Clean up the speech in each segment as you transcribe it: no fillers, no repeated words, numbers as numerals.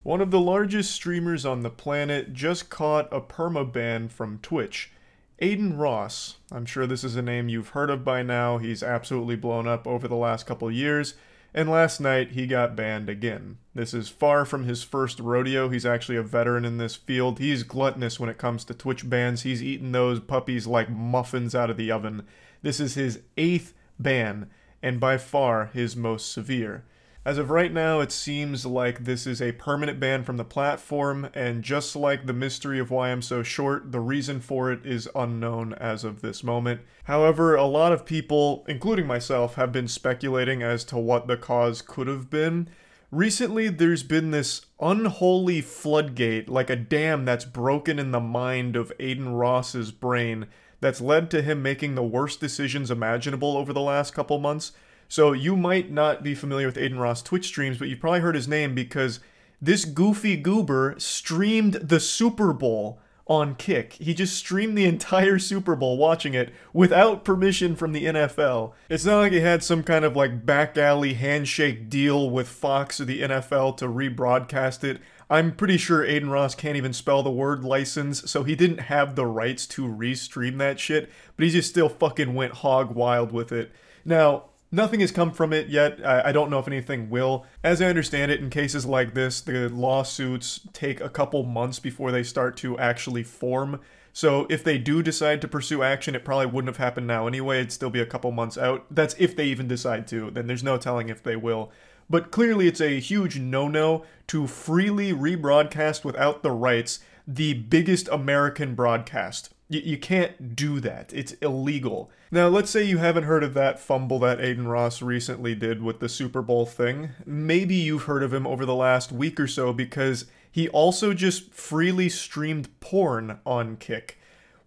One of the largest streamers on the planet just caught a permaban from Twitch. Adin Ross. I'm sure this is a name you've heard of by now. He's absolutely blown up over the last couple years. And last night, he got banned again. This is far from his first rodeo. He's actually a veteran in this field. He's gluttonous when it comes to Twitch bans. He's eaten those puppies like muffins out of the oven. This is his 8th ban, and by far his most severe. As of right now, it seems like this is a permanent ban from the platform, and just like the mystery of why I'm so short, the reason for it is unknown as of this moment. However, a lot of people, including myself, have been speculating as to what the cause could have been. Recently, there's been this unholy floodgate, like a dam that's broken in the mind of Adin Ross's brain, that's led to him making the worst decisions imaginable over the last couple months. So you might not be familiar with Adin Ross Twitch streams, but you've probably heard his name because this goofy goober streamed the Super Bowl on Kick. He just streamed the entire Super Bowl watching it without permission from the NFL. It's not like he had some kind of like back alley handshake deal with Fox or the NFL to rebroadcast it. I'm pretty sure Adin Ross can't even spell the word license, so he didn't have the rights to restream that shit, but he just still fucking went hog wild with it. Now, nothing has come from it yet. I don't know if anything will. As I understand it, in cases like this, the lawsuits take a couple months before they start to actually form. So if they do decide to pursue action, it probably wouldn't have happened now anyway. It'd still be a couple months out. That's if they even decide to. Then there's no telling if they will. But clearly it's a huge no-no to freely rebroadcast without the rights the biggest American broadcast. You can't do that. It's illegal. Now, let's say you haven't heard of that fumble that Adin Ross recently did with the Super Bowl thing. Maybe you've heard of him over the last week or so because he also just freely streamed porn on Kick.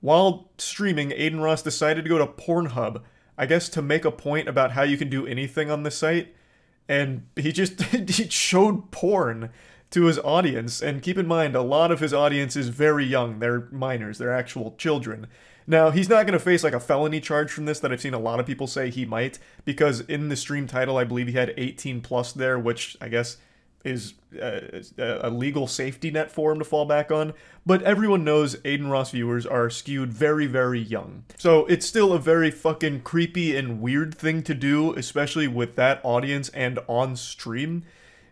While streaming, Adin Ross decided to go to Pornhub, I guess to make a point about how you can do anything on the site, and he just he showed porn to his audience, and keep in mind, a lot of his audience is very young. They're minors. They're actual children. Now, he's not going to face like a felony charge from this that I've seen a lot of people say he might, because in the stream title, I believe he had 18 plus there, which I guess is a legal safety net for him to fall back on. But everyone knows Adin Ross viewers are skewed very, very young. So it's still a very fucking creepy and weird thing to do, especially with that audience and on stream.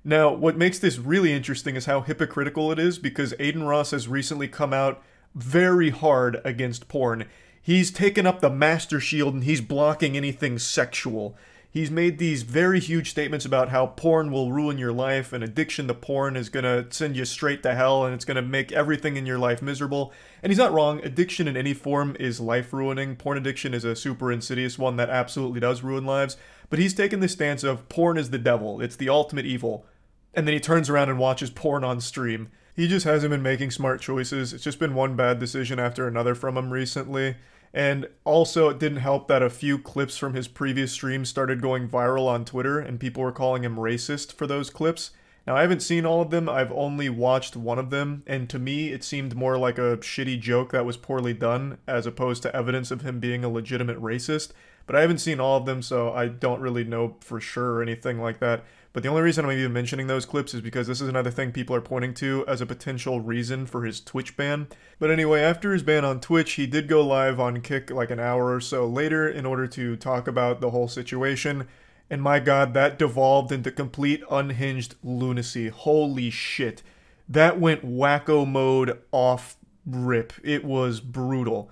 Now, what makes this really interesting is how hypocritical it is, because Adin Ross has recently come out very hard against porn. He's taken up the Master Shield and he's blocking anything sexual. He's made these very huge statements about how porn will ruin your life and addiction to porn is gonna send you straight to hell and it's gonna make everything in your life miserable. And he's not wrong. Addiction in any form is life-ruining. Porn addiction is a super insidious one that absolutely does ruin lives. But he's taken the stance of porn is the devil. It's the ultimate evil. And then he turns around and watches porn on stream. He just hasn't been making smart choices. It's just been one bad decision after another from him recently. And also, it didn't help that a few clips from his previous streams started going viral on Twitter, and people were calling him racist for those clips. Now, I haven't seen all of them. I've only watched one of them, and to me, it seemed more like a shitty joke that was poorly done, as opposed to evidence of him being a legitimate racist. But I haven't seen all of them, so I don't really know for sure or anything like that. But the only reason I'm even mentioning those clips is because this is another thing people are pointing to as a potential reason for his Twitch ban. But anyway, after his ban on Twitch, he did go live on Kick like an hour or so later in order to talk about the whole situation. And my god, that devolved into complete unhinged lunacy. Holy shit. That went wacko mode off rip. It was brutal.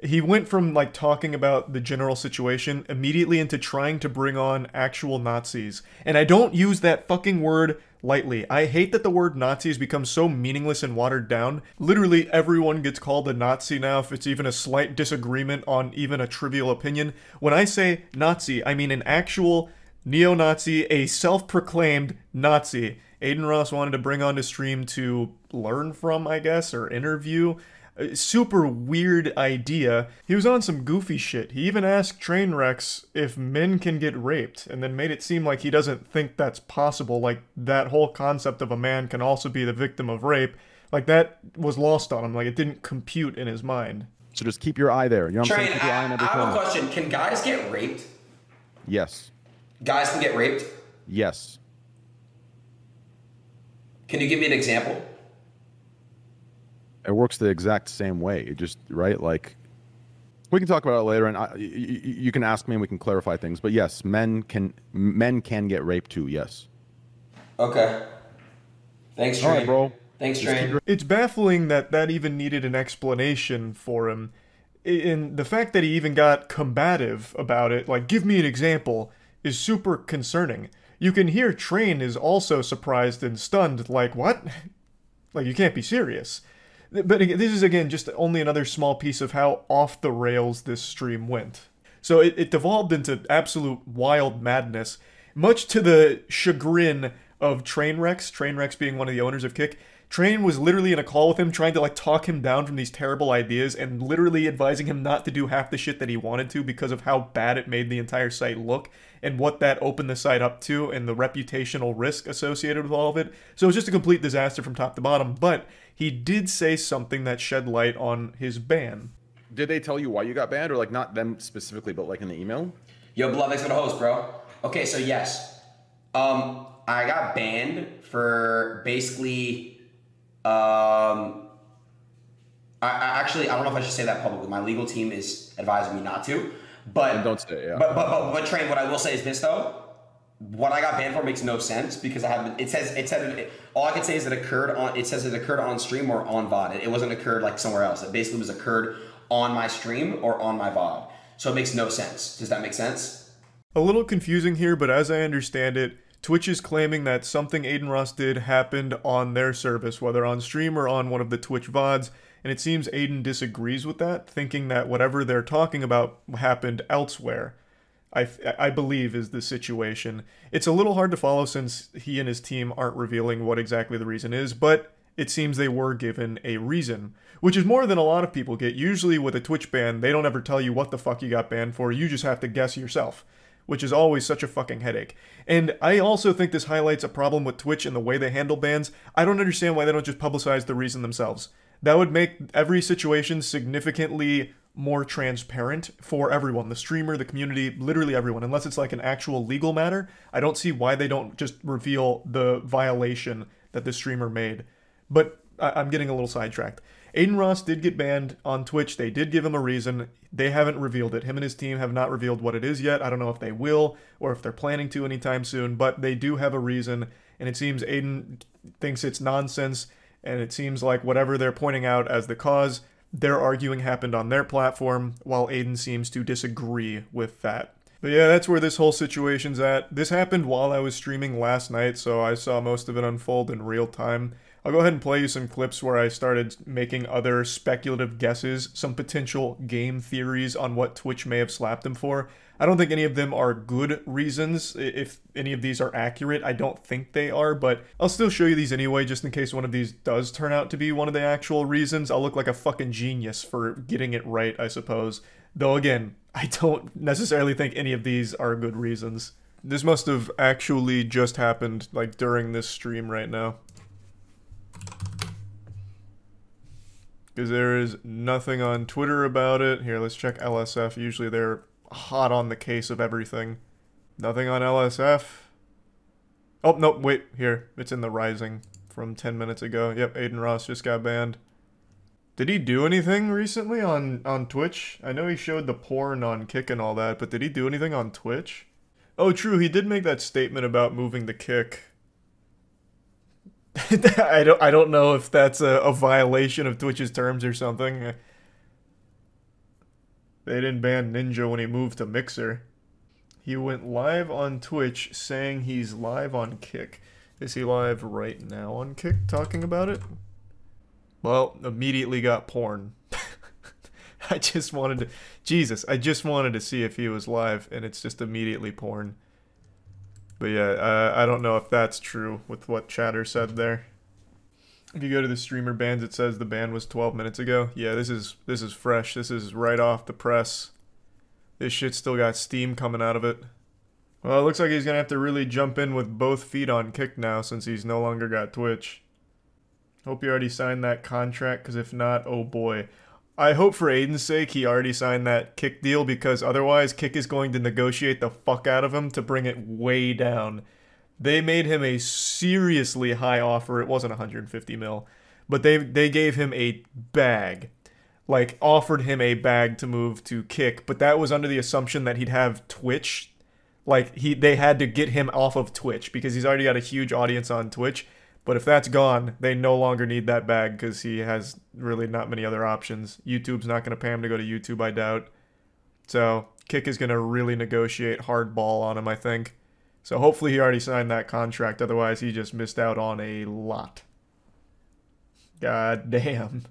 He went from, like, talking about the general situation immediately into trying to bring on actual Nazis. And I don't use that fucking word lightly. I hate that the word Nazi has become so meaningless and watered down. Literally everyone gets called a Nazi now if it's even a slight disagreement on even a trivial opinion. When I say Nazi, I mean an actual neo-Nazi, a self-proclaimed Nazi. Adin Ross wanted to bring on to stream to learn from, I guess, or interview. Super weird idea. He was on some goofy shit. He even asked Trainwrecks if men can get raped, and then made it seem like he doesn't think that's possible, like that whole concept of a man can also be the victim of rape. Like, that was lost on him, like it didn't compute in his mind. So just keep your eye there. You know what I'm saying? Keep your eye on every I have corner. a question. Can guys get raped? Yes. Guys can get raped? Yes. Can you give me an example? It works the exact same way. It just, right? Like, we can talk about it later, and you can ask me and we can clarify things. But yes, men can get raped too, yes. Okay. Thanks, Train. All right, bro. Thanks, Train. It's baffling that that even needed an explanation for him. And the fact that he even got combative about it, like, give me an example, is super concerning. You can hear Train is also surprised and stunned, like, what? Like, you can't be serious. But this is, again, just only another small piece of how off the rails this stream went. So it devolved into absolute wild madness, much to the chagrin of Trainwreck being one of the owners of Kick. Train was literally in a call with him trying to, like, talk him down from these terrible ideas and literally advising him not to do half the shit that he wanted to because of how bad it made the entire site look and what that opened the site up to and the reputational risk associated with all of it. So it was just a complete disaster from top to bottom, but he did say something that shed light on his ban. Did they tell you why you got banned, or like not them specifically, but like in the email? Yo, Blood, thanks for the host, bro. Okay, so yes. I got banned for basically I don't know if I should say that publicly. My legal team is advising me not to. But and don't say it, yeah. But Train, what I will say is this though. What I got banned for makes no sense because I haven't. It said all I can say is it occurred on. It says it occurred on stream or on VOD. It wasn't occurred like somewhere else. It basically was occurred on my stream or on my VOD. So it makes no sense. Does that make sense? A little confusing here, but as I understand it, Twitch is claiming that something Adin Ross did happened on their service, whether on stream or on one of the Twitch VODs, and it seems Adin disagrees with that, thinking that whatever they're talking about happened elsewhere. I believe is the situation. It's a little hard to follow since he and his team aren't revealing what exactly the reason is, but it seems they were given a reason, which is more than a lot of people get. Usually with a Twitch ban, they don't ever tell you what the fuck you got banned for, you just have to guess yourself, which is always such a fucking headache. And I also think this highlights a problem with Twitch and the way they handle bans. I don't understand why they don't just publicize the reason themselves. That would make every situation significantly more transparent for everyone, the streamer, the community, literally everyone. Unless it's like an actual legal matter, I don't see why they don't just reveal the violation that the streamer made. But I'm getting a little sidetracked. Adin Ross did get banned on Twitch. They did give him a reason. They haven't revealed it. Him and his team have not revealed what it is yet. I don't know if they will or if they're planning to anytime soon, but they do have a reason, and it seems Adin thinks it's nonsense, and it seems like whatever they're pointing out as the cause, they're arguing happened on their platform, while Adin seems to disagree with that. But yeah, that's where this whole situation's at. This happened while I was streaming last night, so I saw most of it unfold in real time. I'll go ahead and play you some clips where I started making other speculative guesses, some potential game theories on what Twitch may have slapped him for. I don't think any of them are good reasons. If any of these are accurate, I don't think they are, but I'll still show you these anyway, just in case one of these does turn out to be one of the actual reasons. I'll look like a fucking genius for getting it right, I suppose. Though again, I don't necessarily think any of these are good reasons. This must have actually just happened, like, during this stream right now. Because there is nothing on Twitter about it. Here, let's check LSF. Usually they're hot on the case of everything. Nothing on LSF. Oh, no, wait, here. It's in the Rising from 10 minutes ago. Yep, Adin Ross just got banned. Did he do anything recently on Twitch? I know he showed the porn on Kick and all that, but did he do anything on Twitch? Oh, true, he did make that statement about moving the Kick. I don't know if that's a violation of Twitch's terms or something. They didn't ban Ninja when he moved to Mixer. He went live on Twitch saying he's live on Kick. Is he live right now on Kick talking about it? Well, immediately got porn. I just wanted to... Jesus, I just wanted to see if he was live, and it's just immediately porn. But yeah, I don't know if that's true with what Chatter said there. If you go to the streamer bans, it says the ban was 12 minutes ago. Yeah, this is fresh. This is right off the press. This shit still got steam coming out of it. Well, it looks like he's gonna have to really jump in with both feet on Kick now since he's no longer got Twitch. Hope you already signed that contract, because if not, oh boy. I hope for Adin's sake he already signed that Kick deal, because otherwise Kick is going to negotiate the fuck out of him to bring it way down. They made him a seriously high offer. It wasn't 150 mil, but they gave him a bag. Like, offered him a bag to move to Kick, but that was under the assumption that he'd have Twitch. Like, they had to get him off of Twitch because he's already got a huge audience on Twitch. But if that's gone, they no longer need that bag because he has really not many other options. YouTube's not going to pay him to go to YouTube, I doubt. So, Kick is going to really negotiate hardball on him, I think. So hopefully he already signed that contract, otherwise he just missed out on a lot. God damn.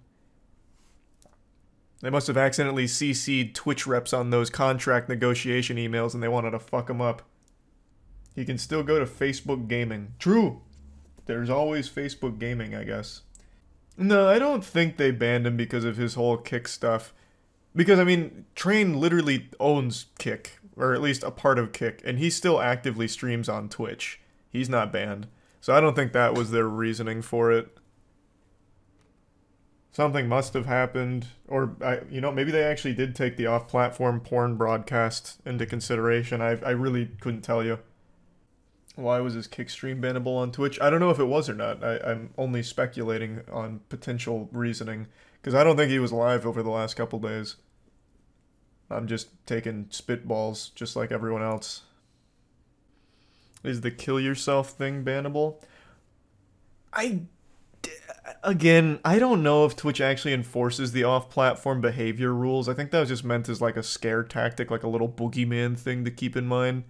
They must have accidentally CC'd Twitch reps on those contract negotiation emails and they wanted to fuck him up. He can still go to Facebook Gaming. True. There's always Facebook Gaming, I guess. No, I don't think they banned him because of his whole Kick stuff. Because, I mean, Train literally owns Kick, or at least a part of Kick, and he still actively streams on Twitch. He's not banned. So I don't think that was their reasoning for it. Something must have happened, or, maybe they actually did take the off-platform porn broadcast into consideration. I really couldn't tell you. Why was his Kick stream bannable on Twitch? I don't know if it was or not. I'm only speculating on potential reasoning, because I don't think he was live over the last couple days. I'm just taking spitballs, just like everyone else. Is the kill yourself thing bannable? Again, I don't know if Twitch actually enforces the off-platform behavior rules. I think that was just meant as like a scare tactic, like a little boogeyman thing to keep in mind.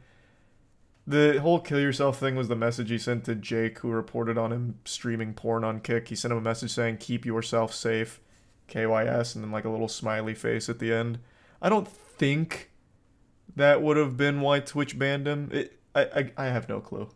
The whole kill yourself thing was the message he sent to Jake, who reported on him streaming porn on Kick. He sent him a message saying, keep yourself safe, KYS, and then like a little smiley face at the end. I don't think that would have been why Twitch banned him. I have no clue.